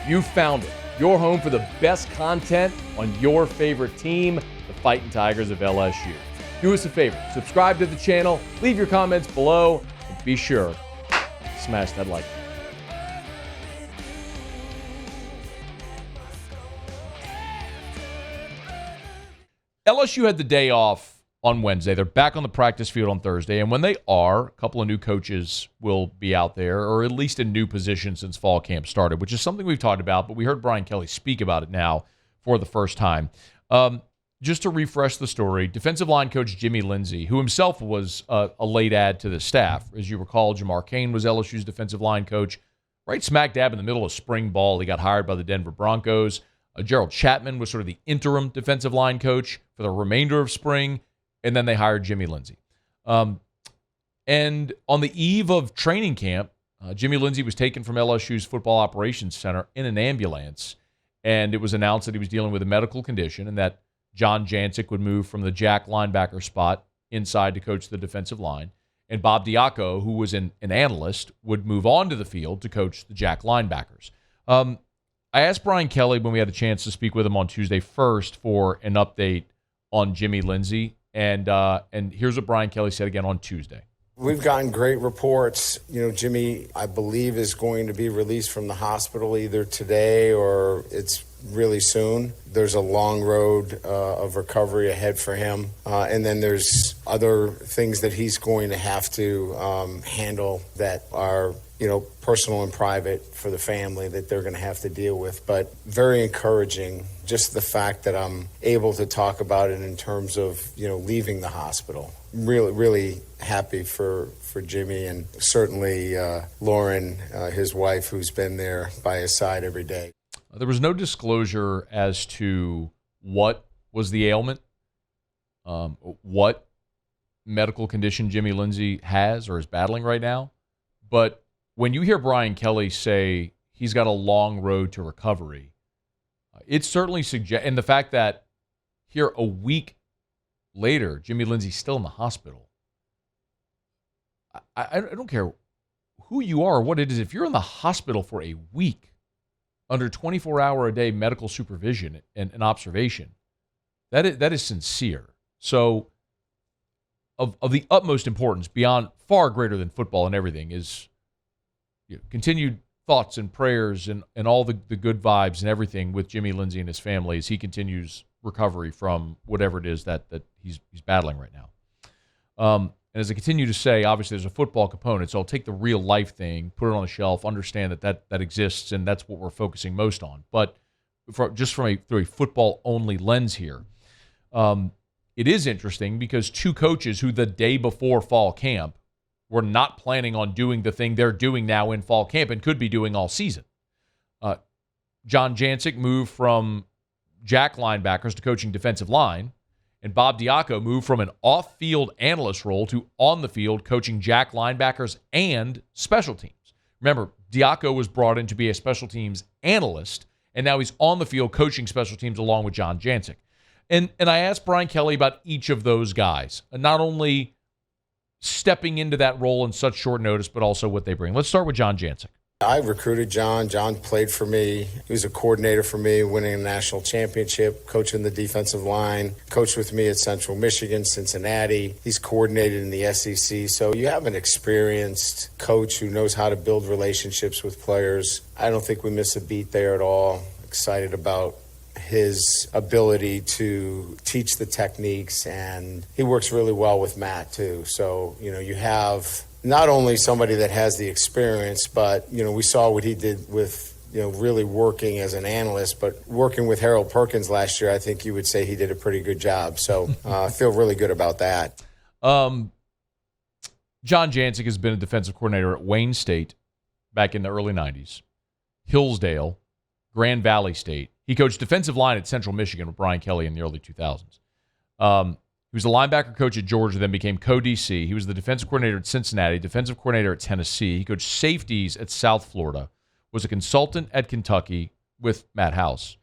You found it. Your home for the best content on your favorite team, the Fighting Tigers of LSU. Do us a favor, subscribe to the channel, leave your comments below, and be sure to smash that like button. LSU had the day off on Wednesday. They're back on the practice field on Thursday, and when they are, a couple of new coaches will be out there, or at least in new positions since fall camp started, which is something we've talked about, but we heard Brian Kelly speak about it now for the first time. Just to refresh the story, defensive line coach Jimmy Lindsey, who himself was a late add to the staff. As you recall, Jamar Cain was LSU's defensive line coach. Right smack dab in the middle of spring ball, he got hired by the Denver Broncos. Gerald Chapman was sort of the interim defensive line coach for the remainder of spring, and then they hired Jimmy Lindsey. And on the eve of training camp, Jimmy Lindsey was taken from LSU's Football Operations Center in an ambulance, and it was announced that he was dealing with a medical condition and that John Jancek would move from the jack linebacker spot inside to coach the defensive line, and Bob Diaco, who was an analyst, would move on to the field to coach the jack linebackers. I asked Brian Kelly when we had a chance to speak with him on Tuesday first for an update on Jimmy Lindsey, and here's what Brian Kelly said again on Tuesday. We've gotten great reports. Jimmy, I believe, is going to be released from the hospital either today or it's really soon. There's a long road of recovery ahead for him. And then there's other things that he's going to have to handle that are, personal and private for the family that they're going to have to deal with. But very encouraging, just the fact that I'm able to talk about it in terms of, leaving the hospital. Really, really happy for Jimmy, and certainly Lauren, his wife, who's been there by his side every day. There was no disclosure as to what was the ailment, what medical condition Jimmy Lindsey has or is battling right now. But when you hear Brian Kelly say he's got a long road to recovery, it certainly suggests, and the fact that here a week later, Jimmy Lindsey's still in the hospital. I don't care who you are or what it is. If you're in the hospital for a week under 24-hour-a-day medical supervision and observation, that is sincere. So of the utmost importance, beyond far greater than football and everything, is continued thoughts and prayers and all the good vibes and everything with Jimmy Lindsey and his family as he continues recovery from whatever it is that he's battling right now. And as I continue to say, obviously there's a football component, so I'll take the real life thing, put it on a shelf, understand that exists, and that's what we're focusing most on. But through a football-only lens here, it is interesting because two coaches who the day before fall camp were not planning on doing the thing they're doing now in fall camp and could be doing all season. John Jancek moved from jack linebackers to coaching defensive line, and Bob Diaco moved from an off-field analyst role to on-the-field coaching jack linebackers and special teams. Remember, Diaco was brought in to be a special teams analyst, and now he's on the field coaching special teams along with John Jancek. And I asked Brian Kelly about each of those guys, not only stepping into that role in such short notice, but also what they bring. Let's start with John Jancek. I recruited John. John played for me. He was a coordinator for me, winning a national championship, coaching the defensive line, coached with me at Central Michigan, Cincinnati. He's coordinated in the SEC. So you have an experienced coach who knows how to build relationships with players. I don't think we miss a beat there at all. Excited about his ability to teach the techniques, and he works really well with Matt too. So, you have not only somebody that has the experience, but, we saw what he did with, really working as an analyst, but working with Harold Perkins last year, I think you would say he did a pretty good job. So I feel really good about that. John Jancek has been a defensive coordinator at Wayne State back in the early 90s, Hillsdale, Grand Valley State. He coached defensive line at Central Michigan with Brian Kelly in the early 2000s. He was a linebacker coach at Georgia, then became co-DC. He was the defensive coordinator at Cincinnati, defensive coordinator at Tennessee. He coached safeties at South Florida, was a consultant at Kentucky with Matt House,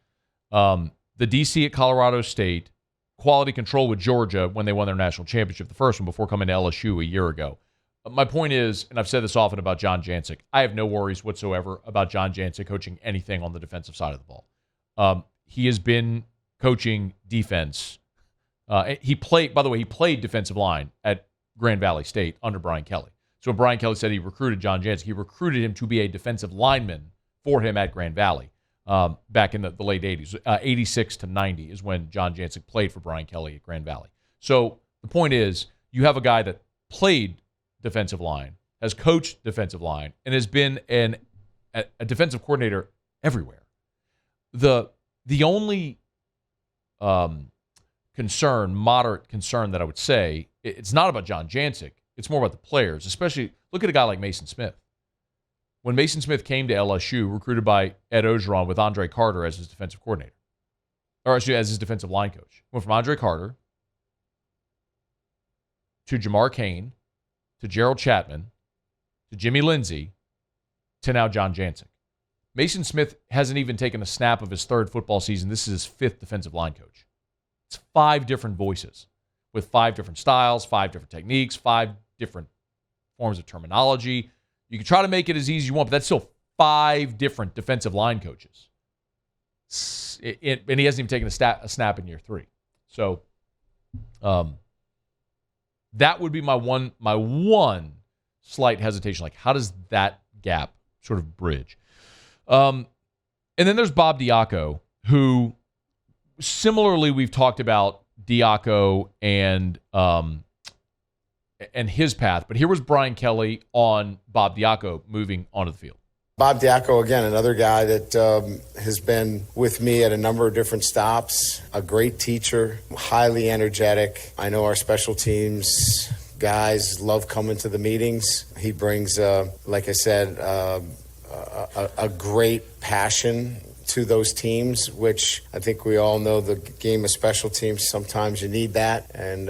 the DC at Colorado State, quality control with Georgia when they won their national championship, the first one, before coming to LSU a year ago. my point is, and I've said this often about John Jancek, I have no worries whatsoever about John Jancek coaching anything on the defensive side of the ball. He has been coaching defense. He played defensive line at Grand Valley State under Brian Kelly. So when Brian Kelly said he recruited John Jancek, he recruited him to be a defensive lineman for him at Grand Valley back in the late 80s. 86 to 90 is when John Jancek played for Brian Kelly at Grand Valley. So the point is, you have a guy that played defensive line, has coached defensive line, and has been a defensive coordinator everywhere. The only moderate concern that I would say, it's not about John Jancek. It's more about the players, especially look at a guy like Mason Smith. When Mason Smith came to LSU, recruited by Ed Ogeron with Andre Carter as his defensive coordinator, or actually as his defensive line coach, went from Andre Carter to Jamar Cain to Gerald Chapman to Jimmy Lindsey to now John Jancek. Mason Smith hasn't even taken a snap of his third football season. This is his fifth defensive line coach. It's 5 different voices with 5 different styles, 5 different techniques, 5 different forms of terminology. You can try to make it as easy as you want, but that's still 5 different defensive line coaches. And he hasn't even taken a snap in year 3. So that would be my one slight hesitation. Like, how does that gap sort of bridge? And then there's Bob Diaco, who similarly we've talked about Diaco and his path. But here was Brian Kelly on Bob Diaco moving onto the field. Bob Diaco, again, another guy that has been with me at a number of different stops, a great teacher, highly energetic. I know our special teams guys love coming to the meetings. He brings, like I said, a great passion to those teams, which I think we all know the game of special teams. Sometimes you need that. And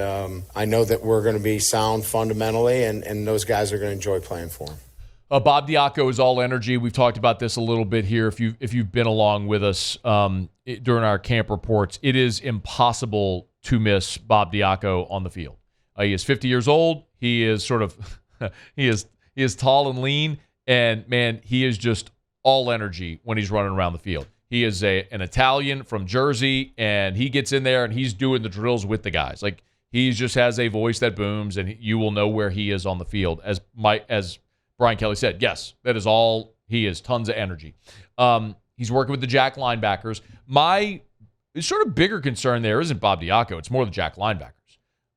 I know that we're going to be sound fundamentally, and those guys are going to enjoy playing for him. Bob Diaco is all energy. We've talked about this a little bit here. If you've been along with us during our camp reports, it is impossible to miss Bob Diaco on the field. He is 50 years old. He is sort of he is tall and lean, and man, he is just all energy when he's running around the field. He is an Italian from Jersey, and he gets in there and he's doing the drills with the guys. Like, he just has a voice that booms, and you will know where he is on the field. As Brian Kelly said, yes, that is all he is. Tons of energy. He's working with the Jack linebackers. My sort of bigger concern there isn't Bob Diaco. It's more the Jack linebackers.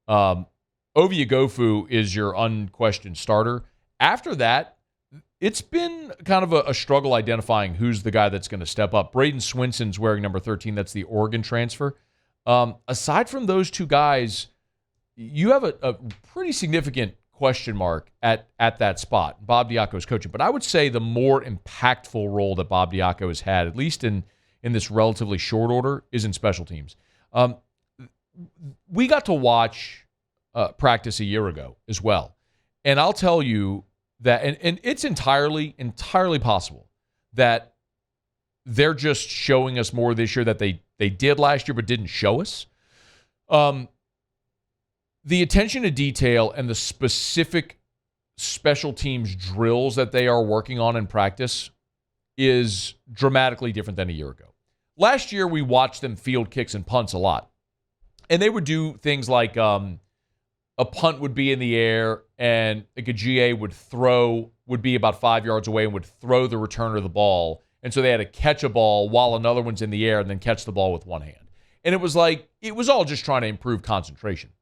Ovi Agofu is your unquestioned starter. After that, it's been kind of a struggle identifying who's the guy that's going to step up. Braden Swinson's wearing number 13. That's the Oregon transfer. Aside from those 2 guys, you have a pretty significant question mark at that spot. Bob Diaco's coaching. But I would say the more impactful role that Bob Diaco has had, at least in this relatively short order, is in special teams. We got to watch practice a year ago as well. And I'll tell you that, and it's entirely possible that they're just showing us more this year that they did last year but didn't show us. The attention to detail and the specific special teams drills that they are working on in practice is dramatically different than a year ago. Last year, we watched them field kicks and punts a lot. And they would do things like a punt would be in the air and like a GA would be about 5 yards away and would throw the returner the ball. And so they had to catch a ball while another one's in the air and then catch the ball with one hand. And it was all just trying to improve concentration.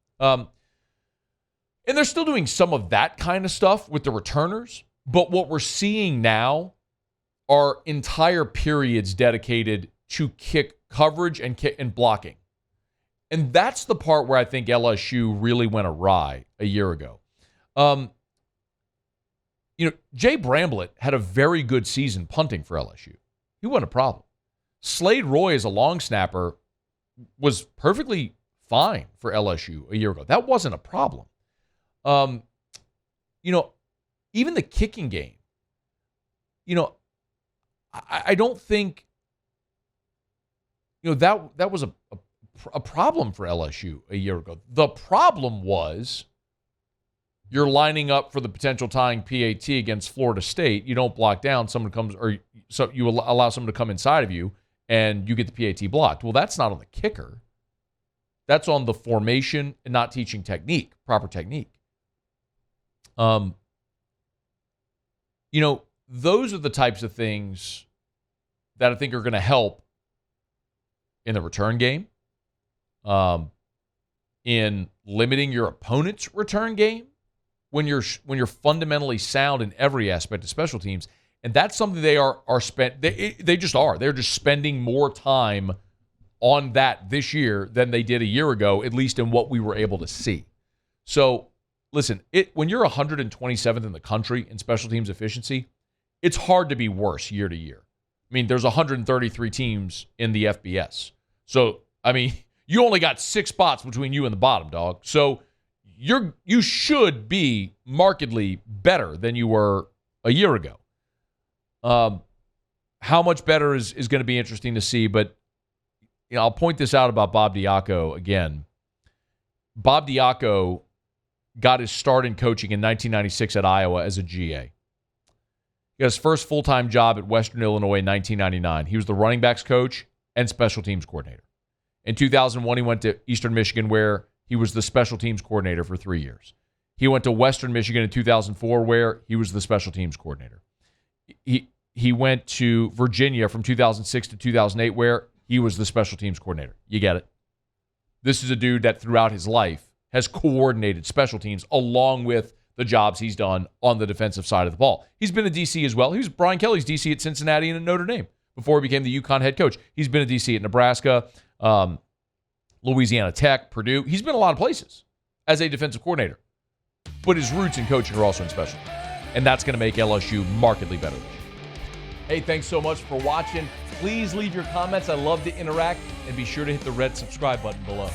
And they're still doing some of that kind of stuff with the returners. But what we're seeing now are entire periods dedicated to kick coverage and blocking. And that's the part where I think LSU really went awry a year ago. Jay Bramblett had a very good season punting for LSU. He wasn't a problem. Slade Roy as a long snapper was perfectly fine for LSU a year ago. That wasn't a problem. Even the kicking game, I don't think, that was a problem for LSU a year ago. The problem was you're lining up for the potential tying PAT against Florida State. You don't block down. Someone comes, or so you allow someone to come inside of you, and you get the PAT blocked. Well, that's not on the kicker. That's on the formation and not teaching technique, proper technique. Those are the types of things that I think are going to help in the return game, in limiting your opponent's return game when you're fundamentally sound in every aspect of special teams. And that's something they they just are. They're just spending more time on that this year than they did a year ago, at least in what we were able to see. So, listen, when you're 127th in the country in special teams efficiency, it's hard to be worse year to year. I mean, there's 133 teams in the FBS. So, I mean, you only got 6 spots between you and the bottom, dog. So, you should be markedly better than you were a year ago. How much better is going to be interesting to see, but I'll point this out about Bob Diaco again. Bob Diaco got his start in coaching in 1996 at Iowa as a GA. He got his first full-time job at Western Illinois in 1999. He was the running backs coach and special teams coordinator. In 2001, he went to Eastern Michigan, where he was the special teams coordinator for 3 years. He went to Western Michigan in 2004, where he was the special teams coordinator. He went to Virginia from 2006 to 2008, where he was the special teams coordinator. You get it? This is a dude that throughout his life has coordinated special teams along with the jobs he's done on the defensive side of the ball. He's been a DC as well. He was Brian Kelly's DC at Cincinnati and at Notre Dame before he became the UConn head coach. He's been a DC at Nebraska, Louisiana Tech, Purdue. He's been a lot of places as a defensive coordinator. But his roots in coaching are also in special teams. And that's going to make LSU markedly better. Hey, thanks so much for watching. Please leave your comments. I love to interact. And be sure to hit the red subscribe button below.